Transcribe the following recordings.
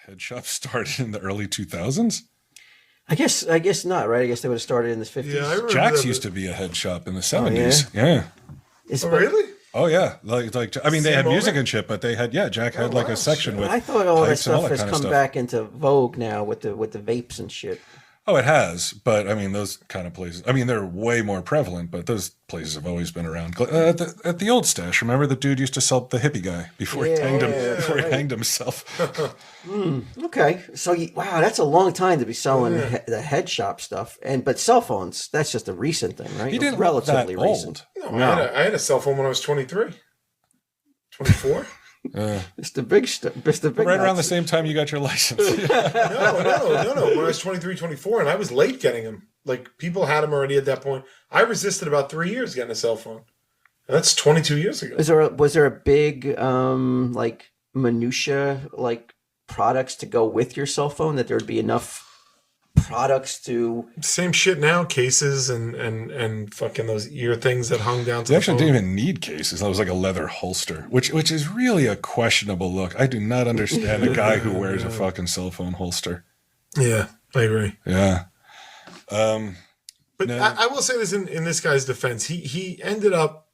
Head shop started in the early 2000s? I guess not, right? I guess they would have started in the 50s. Yeah, I remember Jack's used to be a head shop in the 70s. Yeah. Oh, really? Oh yeah, like I mean, they had music and shit, but they had Jack had like a section with. I thought all that pipes and all stuff has come back into vogue now with the vapes and shit. Oh, it has, but I mean, those kind of places. I mean, they're way more prevalent, but those places have always been around. At the old stash, remember the dude used to sell the hippie guy before he hanged himself. Okay, so wow, that's a long time to be selling the head shop stuff, but cell phones—that's just a recent thing, right? He didn't relatively look that recent. old. No, I had a cell phone when I was 23, 24. It's the big stuff. Right around the same time you got your license. No. When I was 23, 24, and I was late getting them. Like, people had them already at that point. I resisted about 3 years getting a cell phone. And that's 22 years ago. Was there a big like minutia like products to go with your cell phone that there would be enough products to same shit now, cases and fucking those ear things that hung down to they actually phone. didn't even need cases. That was like a leather holster, which is really a questionable look. I do not understand a guy who wears a fucking cell phone holster. Yeah, I agree. Yeah. But no. I will say this in this guy's defense. He ended up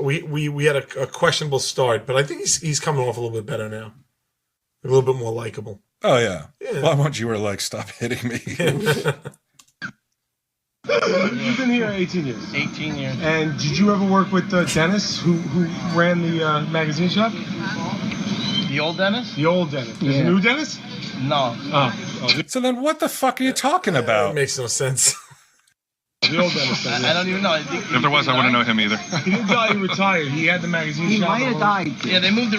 we had a questionable start, but I think he's coming off a little bit better now. A little bit more likable. Oh, yeah. Well, I want you were like, stop hitting me. You've been here 18 years. 18 years. And did you ever work with Dennis, who ran the magazine shop? The old Dennis? The old Dennis. There's a new Dennis? No. Oh. So then what the fuck are you talking about? It makes no sense. The old Dennis. I don't even know. I think if there was, I wouldn't know him either. He didn't die, he retired. He had the magazine shop. He might have died. Yeah, they moved the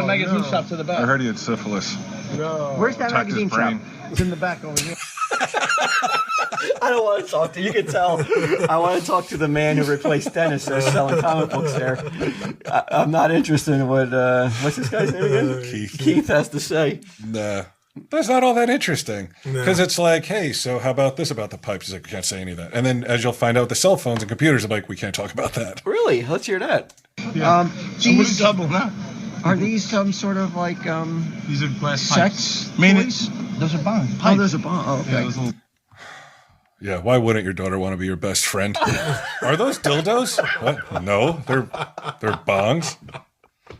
magazine shop to the back. I heard he had syphilis. No. Where's that magazine shop? It's in the back over here. I don't want to talk to you. You can tell. I want to talk to the man who replaced Dennis there selling comic books there. I'm not interested in what, what's this guy's name again? Keith has to say. Nah. That's not all that interesting. Because it's like, hey, so how about this about the pipes? He's like, we can't say any of that. And then as you'll find out, the cell phones and computers are like, we can't talk about that. Really? Let's hear that. Yeah. These double now. Are these some sort of like these are glass sex pipes. Those are bonds. Oh, there's a bomb. Oh, okay. Yeah, yeah, why wouldn't your daughter want to be your best friend? Are those dildos? What? No, they're bongs.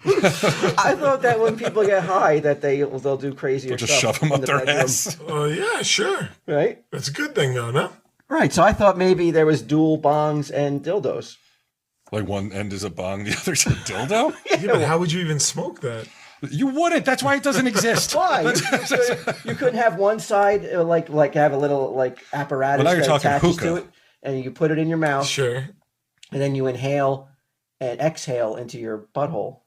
I thought that when people get high, that they'll do crazier They'll stuff. just shove them up their bedroom. ass. Yeah, sure. Right? That's a good thing, though, no? Right. So I thought maybe there was dual bongs and dildos. Like one end is a bong, the other's a dildo? Yeah, but how would you even smoke that? You wouldn't. That's why it doesn't exist. Why? You couldn't have one side like have a little like apparatus Well, now you're that talking attaches hookah. to it, and you put it in your mouth. Sure. And then you inhale and exhale into your butthole.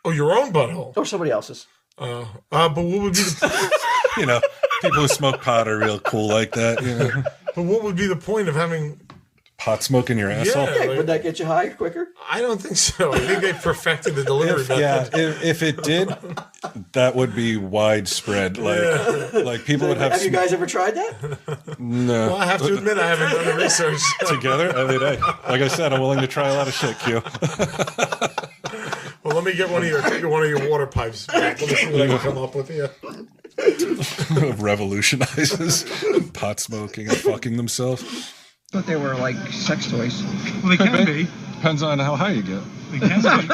Oh, your own butthole? Or somebody else's. But what would be the... You know, people who smoke pot are real cool like that. You know? But what would be the point of having... Pot smoke in your asshole? Yeah, Would that get you high quicker? I don't think so. I think they perfected the delivery method. If it did, that would be widespread. Like people would have... Have you guys ever tried that? No. Well, I have to admit, I haven't done the research. Together? I mean, like I said, I'm willing to try a lot of shit, Q. Well, let me get one of your water pipes. Let me see what I can come up with here. Revolutionizes pot smoking and fucking themselves. I thought they were like sex toys. Well, they can be. Depends on how high you get. They can be.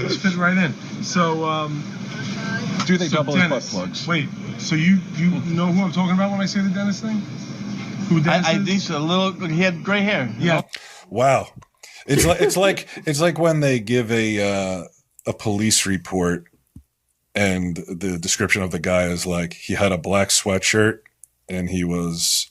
Just fit right in. So, Do they double as butt Dennis, plugs? Wait, so you know who I'm talking about when I say the Dennis thing? Who Dennis I is? think so. He had gray hair. Yeah. Wow. It's like when they give a police report and the description of the guy is like he had a black sweatshirt and he was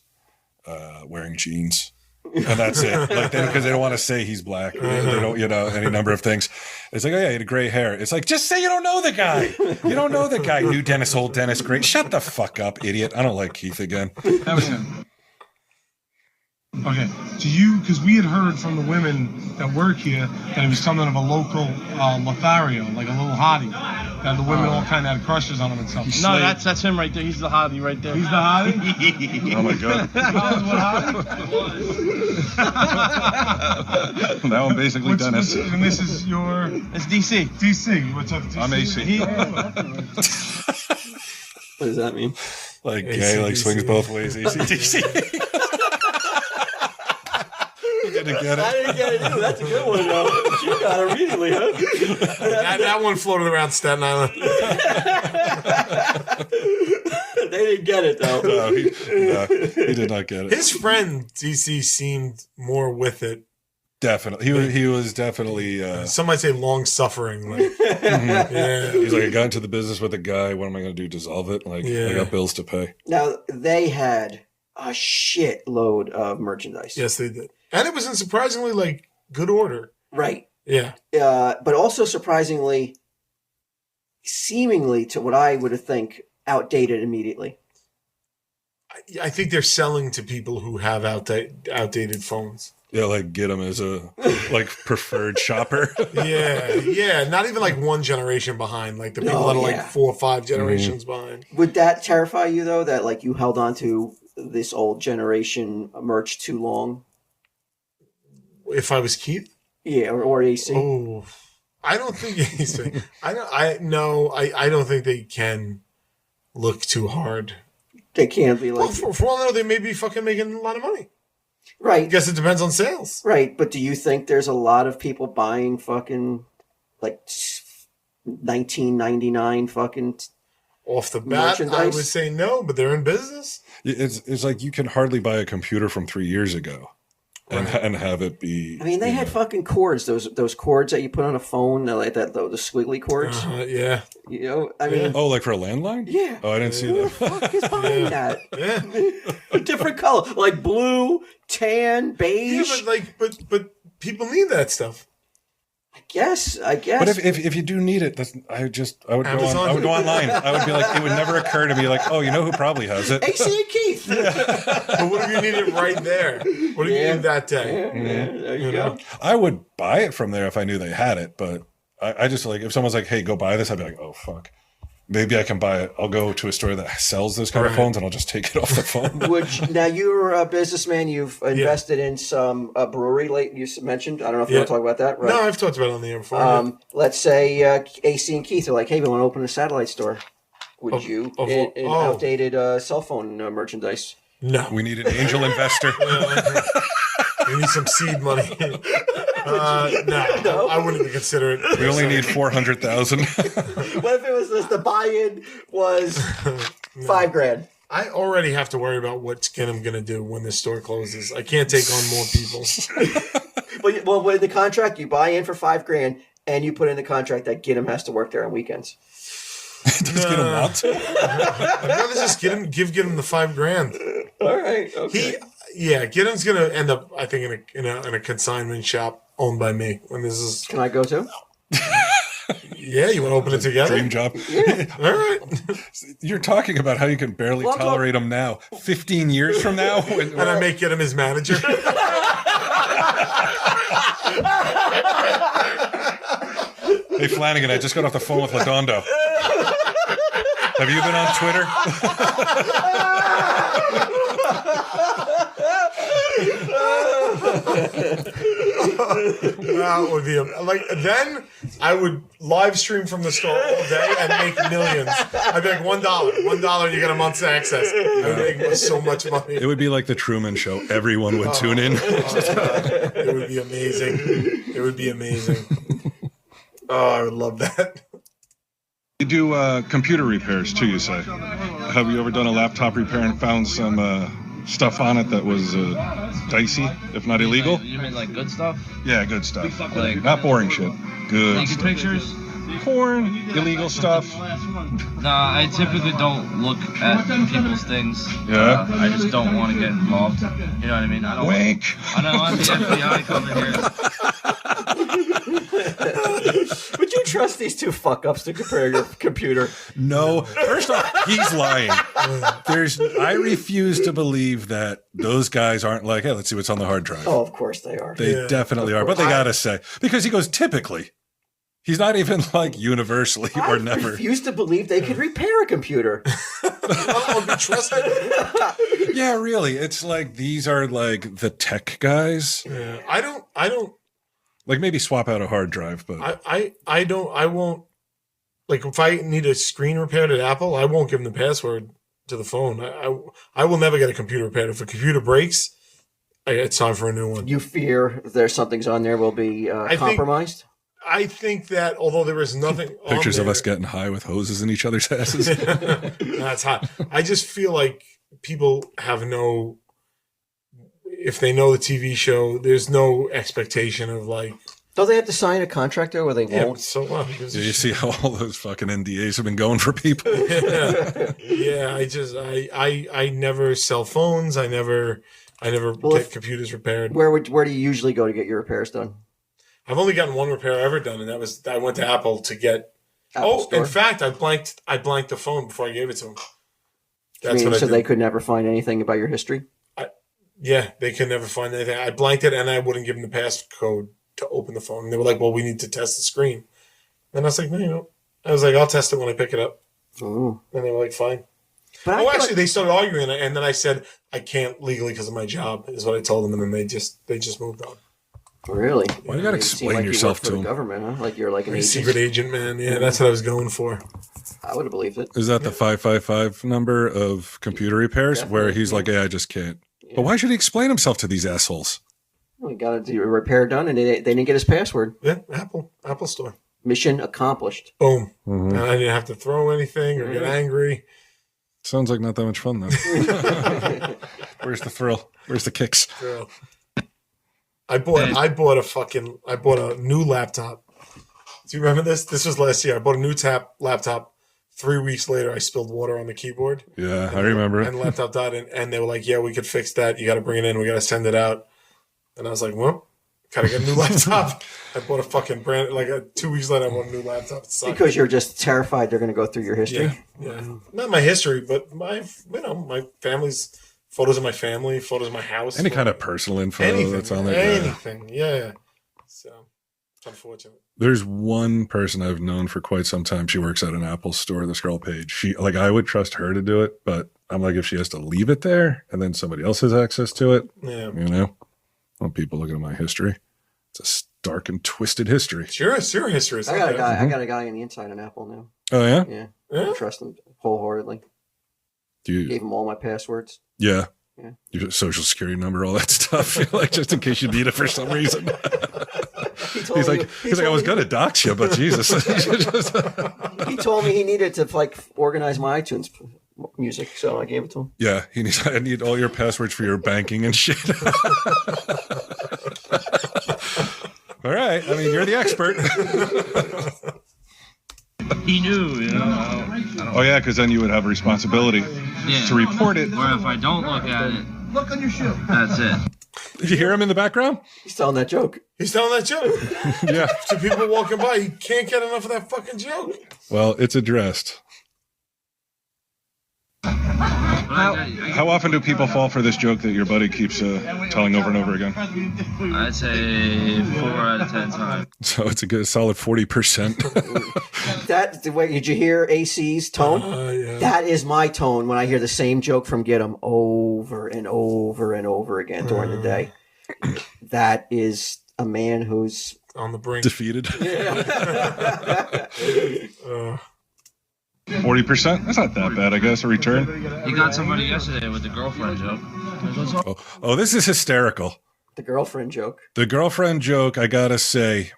wearing jeans. And that's it. Like because they don't want to say he's black. They don't, any number of things. It's like, oh yeah, he had gray hair. It's like, just say you don't know the guy. You don't know the guy. New Dennis, old Dennis, great. Shut the fuck up, idiot. I don't like Keith again. That was him. Okay. Do you, because we had heard from the women that work here that it was something of a local Lothario, like a little hottie. That the women all kind of had crushes on him and stuff. No, that's him right there. He's the hottie right there. He's the hottie? Oh my god. That one basically Dennis. And this is your... It's DC. DC. What's up, DC? I'm AC. What does that mean? Like gay, like swings both ways. AC/DC. You didn't get I it. didn't get it. Either. That's a good one, though. You got it immediately, huh? That one floated around Staten Island. They didn't get it, though. No, he did not get it. His friend DC seemed more with it. Definitely, he was definitely. Some might say long suffering. Like, yeah. He's like, I got into the business with a guy. What am I going to do? Dissolve it? Like, I got bills to pay. Now, they had a shitload of merchandise. Yes, they did, and it was in surprisingly like good order. Right. Yeah. But also surprisingly, seemingly to what I would think, outdated immediately. I think they're selling to people who have outdated phones. Yeah, like get him as a like preferred shopper. Yeah. Not even like one generation behind. Like the people that are like 4 or 5 generations behind. Would that terrify you though? That like you held on to this old generation merch too long? If I was Keith? Yeah, or AC. Oh, I don't think AC. I don't think they can look too hard. They can't be like. Well, for all I know, they may be fucking making a lot of money. Right. I guess it depends on sales. Right, but do you think there's a lot of people buying fucking like 1999 fucking off the bat? merchandise? I would say no, but they're in business. It's like you can hardly buy a computer from 3 years ago and have it be. I mean, they had fucking cords. Those cords that you put on a phone, like that the squiggly cords. Yeah. You know, I mean, Oh, like for a landline? yeah. Oh, I didn't see Who the that. fuck is buying that? Yeah. A different color, like blue, tan, Yeah, beige. but people need that stuff. I guess. But if you do need it, I would go online. I would be like, it would never occur to me like, oh, you know who probably has it? AC and Keith. But what if you need it right there? What if you need that day? There you go. I would buy it from there if I knew they had it, but I just like if someone's like, hey, go buy this, I'd be like, oh fuck. Maybe I can buy it. I'll go to a store that sells those kind of phones and I'll just take it off the phone. Now you're a businessman. You've invested in some brewery. Like you mentioned, I don't know if you want to talk about that. Right? No, I've talked about it on the air before. Let's say AC and Keith are like, "Hey, we want to open a satellite store. Would you in outdated cell phone merchandise?" No, we need an angel investor. We need some seed money. No, I wouldn't even consider it. We only need 400,000. What if it was the buy-in was $5,000? I already have to worry about what I'm going to do when this store closes. I can't take on more people. Well, with the contract, you buy in for $5,000, and you put in the contract that Gidim has to work there on weekends. Does Gidim want to? I'd rather just give Gidim the $5,000. All right. Okay. Gidim's going to end up, I think, in a consignment shop owned by me when this is. Can I go too? Yeah, you want to open it together? Dream job. Yeah. All right. You're talking about how you can barely tolerate him now. 15 years from now? And I may get him his manager. Hey, Flanagan, I just got off the phone with Ladondo. Have you been on Twitter? That would be then I would live stream from the store all day and make millions. I'd be like $1, you get a month's access. I would make so much money. It would be like the Truman Show. Everyone would tune in. It would be amazing. It would be amazing. Oh, I would love that. You do computer repairs too, you say? Have you ever done a laptop repair and found some stuff on it that was dicey, if not illegal? You mean like good stuff? Yeah, good stuff. Like Not boring shit. Good naked stuff. pictures? Porn, illegal stuff. Nah, I typically don't look at people's things. Yeah? I just don't want to get involved. You know what I mean? Wink. I don't want the FBI coming here. Would you trust these two fuck-ups to compare your computer? No. First off, he's lying. I refuse to believe that those guys aren't like, hey, let's see what's on the hard drive. Oh, of course they are. They definitely are, but they gotta say. Because he goes, typically. He's not even like universally or never. I refuse to believe they could repair a computer. I'll be trusted. Yeah, really. It's like these are like the tech guys. Yeah, I don't like maybe swap out a hard drive, but I won't like if I need a screen repaired at Apple, I won't give them the password to the phone. I will never get a computer repaired. If a computer breaks, it's time for a new one. You fear there's something's on there will be compromised? I think that although there is nothing pictures on of us getting high with hoses in each other's asses. That's hot. I just feel like people have no, if they know the TV show, there's no expectation of like. Don't they have to sign a contract there where they won't? So what? You see how all those fucking NDAs have been going for people? Yeah. I never sell phones. I never get computers repaired. Where do you usually go to get your repairs done? I've only gotten one repair ever done, and that was I went to Apple to get. Apple Store? In fact, I blanked the phone before I gave it to them. That's what I did. So they could never find anything about your history? Yeah, they could never find anything. I blanked it, and I wouldn't give them the passcode to open the phone. And they were like, well, we need to test the screen. And I was like, no. I was like, I'll test it when I pick it up. Ooh. And they were like, fine. But actually, they started arguing, and then I said, I can't legally because of my job, is what I told them, and then they just moved on. Really? Why you got to explain yourself to the government, huh? Like you're like an secret agent, man. Yeah, that's what I was going for. I would have believed it. Is that the 555 number of computer repairs? Definitely. Where he's like, I just can't. Yeah. But why should he explain himself to these assholes? Well, he got a repair done, and they didn't get his password. Yeah, Apple Store. Mission accomplished. Boom. Mm-hmm. And I didn't have to throw anything or get angry. Sounds like not that much fun, though. Where's the thrill? Where's the kicks? Thrill. I bought a new laptop. Do you remember this? This was last year. I bought a new laptop. 3 weeks later, I spilled water on the keyboard. Yeah, I remember. And the laptop died, and they were like, yeah, we could fix that. You got to bring it in. We got to send it out. And I was like, well, gotta get a new laptop. I bought a fucking 2 weeks later, I bought a new laptop. Because you're just terrified they're going to go through your history? Yeah. Not my history, but my family's photos of my family, photos of my house. Any kind of personal info that's on there. Anything, yeah. So, it's unfortunate. There's one person I've known for quite some time. She works at an Apple store, this girl Paige. She, I would trust her to do it, but I'm like, if she has to leave it there and then somebody else has access to it, I want people looking at my history. It's a dark and twisted history. Sure, it's your history. I got a guy on the inside on Apple now. Oh, yeah? Yeah. I trust him wholeheartedly. Gave him all my passwords. Yeah. Your social security number, all that stuff. Just in case you need it for some reason. He's like, I was going to dox you, but Jesus. He told me he needed to organize my iTunes music, so I gave it to him. Yeah, I need all your passwords for your banking and shit. All right. I mean, you're the expert. He knew, Oh, yeah, because then you would have a responsibility to report it. Or if I don't look at it, look on your shoe. That's it. Did you hear him in the background? He's telling that joke. Yeah. To people walking by, you can't get enough of that fucking joke. Well, it's addressed. How often do people fall for this joke that your buddy keeps telling over and over again? I'd say 4 out of 10 times. So it's a good solid 40%. Did you hear AC's tone? Yeah. That is my tone when I hear the same joke from Get 'em over and over and over again during the day. That is a man who's on the brink, defeated. Yeah. 40%? That's not that bad, I guess, a return. He got somebody yesterday with the girlfriend joke. Oh, this is hysterical. The girlfriend joke. The girlfriend joke, I gotta say,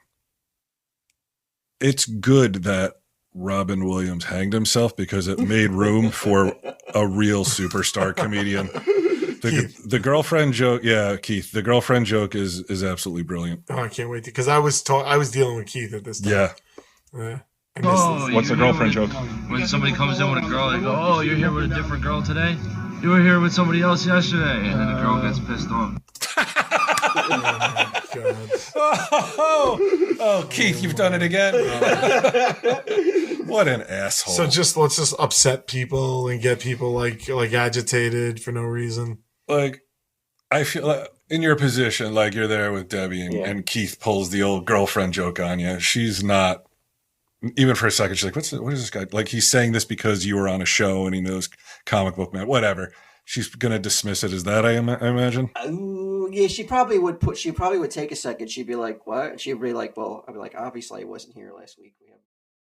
it's good that Robin Williams hanged himself because it made room for a real superstar comedian. The girlfriend joke, yeah, Keith. The girlfriend joke is absolutely brilliant. Oh, I can't wait because I was dealing with Keith at this time. Yeah. What's the girlfriend joke? When somebody comes in with a girl, they go, "Oh, you're here with a different girl today? You were here with somebody else yesterday," and then the girl gets pissed off. Oh, Keith, you've done it again. What an asshole! So let's just upset people and get people like agitated for no reason. I feel like in your position, like you're there with Debbie and Keith pulls the old girlfriend joke on you. She's not. Even for a second, she's like, what is this guy? Like, he's saying this because you were on a show and he knows comic book man, whatever. She's going to dismiss it as that, I imagine. Yeah, she probably would take a second. She'd be like, what? She'd be like, well, I'd be like, obviously I wasn't here last week. We have